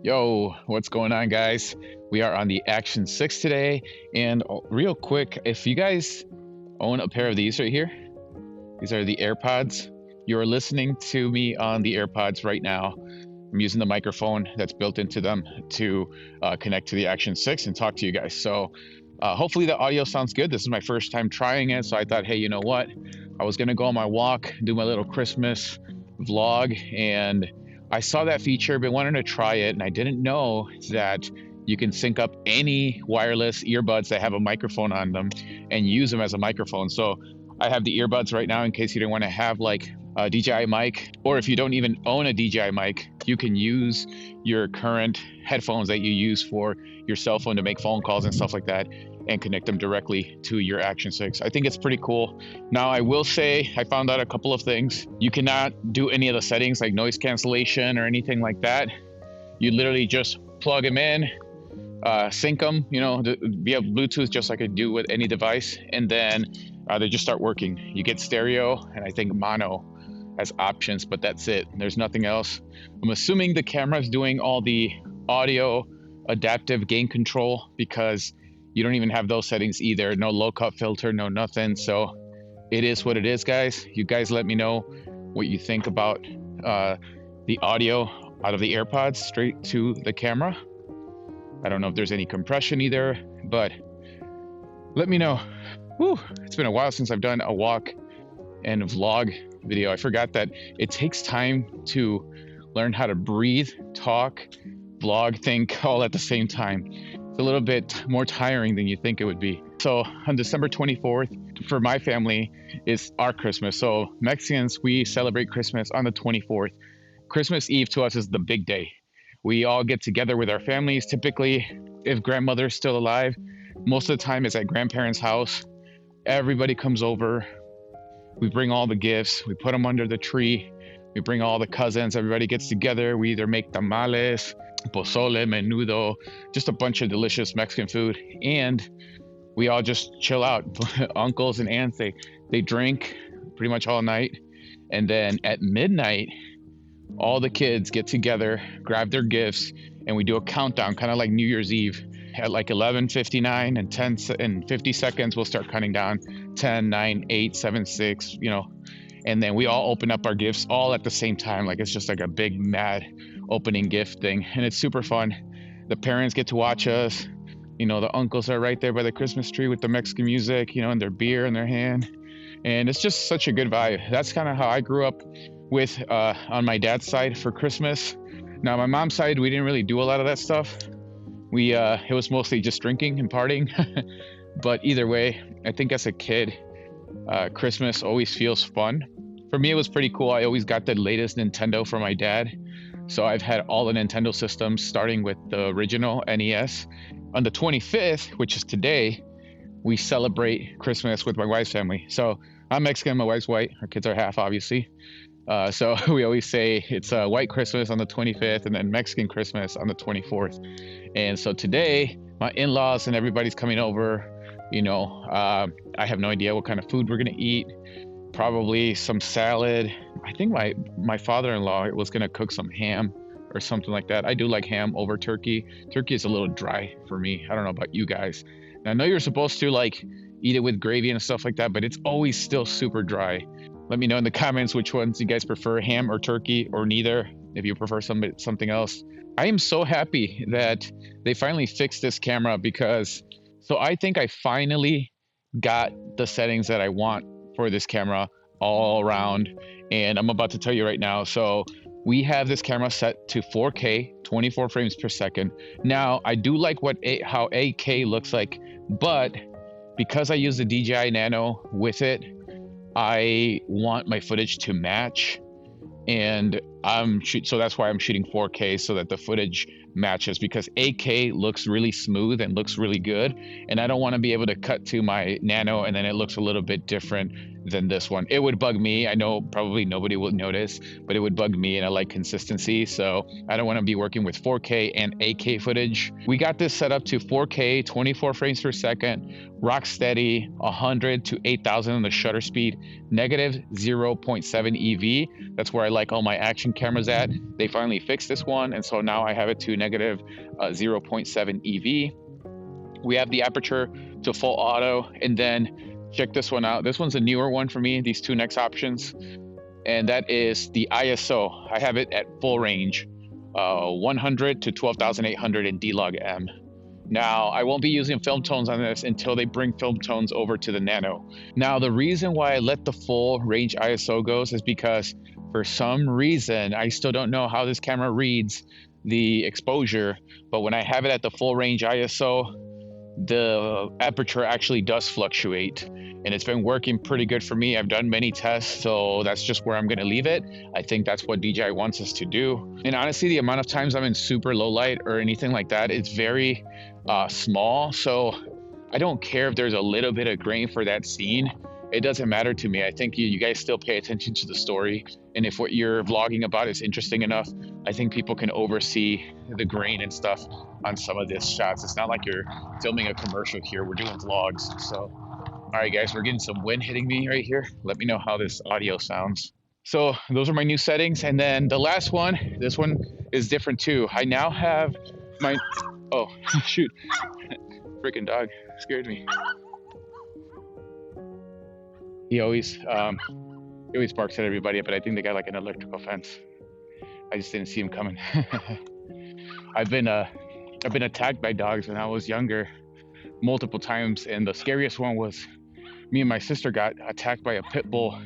Yo, what's going on, guys? We are on the Action 6 today. And real quick, if you guys own a pair of these right here, these are the AirPods. You're listening to me on the AirPods right now. I'm using the microphone that's built into them to connect to the Action 6 and talk to you guys. So hopefully the audio sounds good. This is my first time trying it. So I thought, hey, you know what? I was going to go on my walk, do my little Christmas vlog, and I saw that feature, but wanted to try it, and I didn't know that you can sync up any wireless earbuds that have a microphone on them and use them as a microphone. So I have the earbuds right now in case you didn't want to have like a DJI mic, or if you don't even own a DJI mic, you can use your current headphones that you use for your cell phone to make phone calls and stuff like that and connect them directly to your Action 6. I think it's pretty cool. Now, I will say I found out a couple of things. You cannot do any of the settings like noise cancellation or anything like that. You literally just plug them in, sync them, via Bluetooth, just like I do with any device, and then they just start working. You get stereo and I think mono as options, but that's it. There's nothing else. I'm assuming the camera is doing all the audio adaptive gain control because you don't even have those settings either. No low cut filter, no nothing. So it is what it is, guys. You guys let me know what you think about the audio out of the AirPods straight to the camera. I don't know if there's any compression either, but let me know. Whew, it's been a while since I've done a walk and vlog video. I forgot that it takes time to learn how to breathe, talk, vlog, think all at the same time. It's a little bit more tiring than you think it would be. So on December 24th, for my family, is our Christmas. So Mexicans, we celebrate Christmas on the 24th. Christmas Eve to us is the big day. We all get together with our families. Typically, if grandmother's still alive, most of the time it's at grandparents' house. Everybody comes over. We bring all the gifts. We put them under the tree. We bring all the cousins. Everybody gets together. We either make tamales, pozole, menudo, just a bunch of delicious Mexican food. And we all just chill out. Uncles and aunts, they drink pretty much all night. And then at midnight, all the kids get together, grab their gifts, and we do a countdown, kind of like New Year's Eve. At like 11:59 and 10 and 50 seconds, we'll start counting down 10, 9, 8, 7, 6, and then we all open up our gifts all at the same time. Like it's just like a big mad opening gift thing. And it's super fun. The parents get to watch us. The uncles are right there by the Christmas tree with the Mexican music, and their beer in their hand. And it's just such a good vibe. That's kind of how I grew up with on my dad's side for Christmas. Now, my mom's side, we didn't really do a lot of that stuff. It was mostly just drinking and partying. But either way, I think as a kid, Christmas always feels fun. For me, it was pretty cool. I always got the latest Nintendo from my dad. So I've had all the Nintendo systems, starting with the original NES. On the 25th, which is today, we celebrate Christmas with my wife's family. So I'm Mexican, my wife's white. Our kids are half, obviously. So we always say it's white Christmas on the 25th and then Mexican Christmas on the 24th. And so today, my in-laws and everybody's coming over. I have no idea what kind of food we're going to eat. Probably some salad. I think my father-in-law was going to cook some ham or something like that. I do like ham over turkey. Turkey is a little dry for me. I don't know about you guys. And I know you're supposed to like eat it with gravy and stuff like that, but it's always still super dry. Let me know in the comments which ones you guys prefer, ham or turkey or neither, if you prefer something else. I am so happy that they finally fixed this camera so I think I finally got the settings that I want for this camera all around, and I'm about to tell you right now. So we have this camera set to 4K, 24 frames per second. Now, I do like how 8K looks like, but because I use the DJI Nano with it, I want my footage to match, and so that's why I'm shooting 4K so that the footage matches, because 8K looks really smooth and looks really good, and I don't want to be able to cut to my Nano and then it looks a little bit different than this one. It would bug me. I know probably nobody will notice, but it would bug me, and I like consistency, so I don't want to be working with 4K and 8K footage. We got this set up to 4K, 24 frames per second, rock steady, 100 to 8,000 on the shutter speed, negative 0.7 EV. That's where I like all my action cameras at. They finally fixed this one, and so now I have it to negative 0.7 EV. We have the aperture to full auto, and then check this one out. This one's a newer one for me, these two next options, and that is the ISO. I have it at full range, 100 to 12,800 in D-Log-M. Now, I won't be using film tones on this until they bring film tones over to the Nano. Now, the reason why I let the full range ISO goes is because for some reason, I still don't know how this camera reads the exposure, but when I have it at the full range ISO, the aperture actually does fluctuate, and it's been working pretty good for me. I've done many tests, so that's just where I'm going to leave it. I think that's what DJI wants us to do. And honestly, the amount of times I'm in super low light or anything like that, it's very small, so I don't care if there's a little bit of grain for that scene. It doesn't matter to me. I think you guys still pay attention to the story, and if what you're vlogging about is interesting enough, I think people can oversee the grain and stuff on some of these shots. It's not like you're filming a commercial here. We're doing vlogs. So, all right, guys, we're getting some wind hitting me right here. Let me know how this audio sounds. So those are my new settings. And then the last one, this one is different too. I now have my, oh, shoot, freaking dog scared me. He always barks at everybody, but I think they got like an electrical fence. I just didn't see him coming. I've been attacked by dogs when I was younger multiple times, and the scariest one was me and my sister got attacked by a pit bull.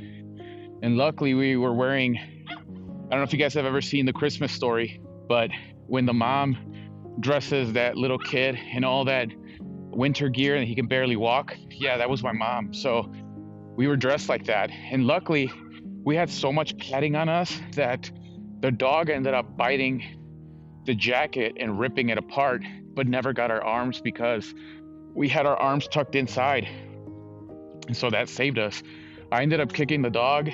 And luckily we were wearing, I don't know if you guys have ever seen The Christmas Story, but when the mom dresses that little kid in all that winter gear and he can barely walk, yeah, that was my mom. So we were dressed like that, and luckily we had so much padding on us that the dog ended up biting the jacket and ripping it apart, but never got our arms because we had our arms tucked inside. And so that saved us. I ended up kicking the dog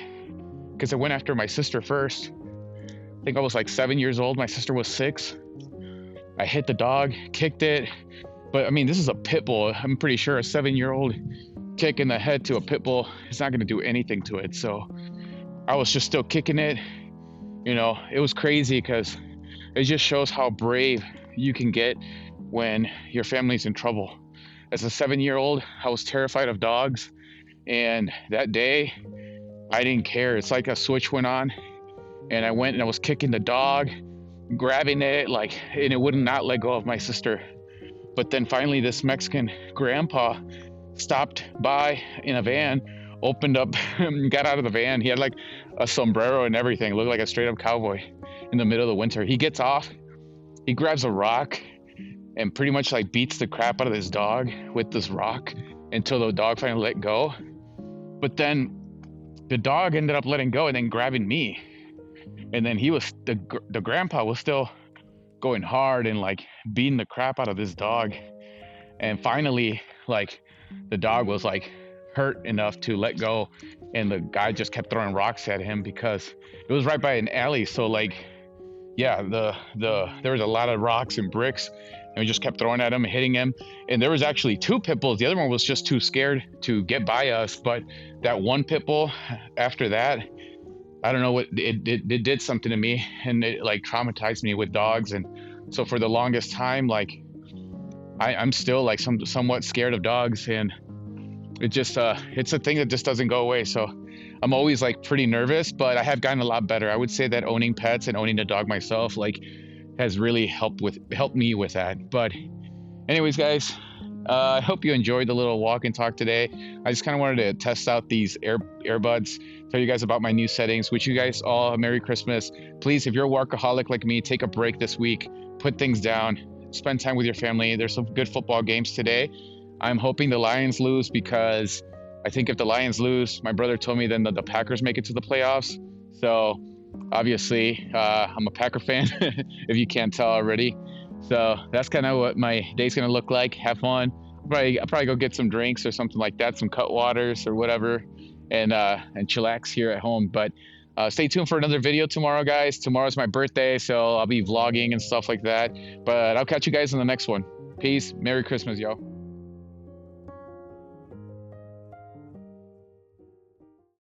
because I went after my sister first. I think I was like 7 years old. My sister was 6. I hit the dog, kicked it. But I mean, this is a pit bull. I'm pretty sure a 7-year-old kick in the head to a pit bull is not going to do anything to it. So I was just still kicking it. You know, it was crazy because it just shows how brave you can get when your family's in trouble. As a 7-year-old, I was terrified of dogs. And that day, I didn't care. It's like a switch went on, and I went and I was kicking the dog, grabbing it, and it would not let go of my sister. But then finally, this Mexican grandpa stopped by in a van, opened up, got out of the van. He had like a sombrero and everything, looked like a straight up cowboy in the middle of the winter. He gets off, he grabs a rock, and pretty much like beats the crap out of this dog with this rock until the dog finally let go. But then the dog ended up letting go and then grabbing me. And then the grandpa was still going hard and like beating the crap out of this dog. And finally, like the dog was like hurt enough to let go, and the guy just kept throwing rocks at him because it was right by an alley. So like, yeah, there was a lot of rocks and bricks, and we just kept throwing at him and hitting him. And there was actually 2 pit bulls. The other one was just too scared to get by us. But that one pit bull, after that, I don't know what it did something to me, and it like traumatized me with dogs. And so for the longest time, like I'm still like somewhat scared of dogs, and it just it's a thing that just doesn't go away. So I'm always like pretty nervous, but I have gotten a lot better. I would say that owning pets and owning a dog myself like has really helped me with that. But anyways, guys, I hope you enjoyed the little walk and talk today. I just kind of wanted to test out these earbuds, tell you guys about my new settings. Wish you guys all a Merry Christmas. Please, if you're a workaholic like me, take a break this week, put things down, spend time with your family. There's some good football games today. I'm hoping the Lions lose, because I think if the Lions lose, my brother told me then the Packers make it to the playoffs. So obviously I'm a Packer fan, if you can't tell already. So that's kind of what my day's gonna look like. Have fun. I'll probably go get some drinks or something like that, some cut waters or whatever, and chillax here at home. But stay tuned for another video tomorrow, guys. Tomorrow's my birthday, so I'll be vlogging and stuff like that. But I'll catch you guys in the next one. Peace. Merry Christmas, y'all.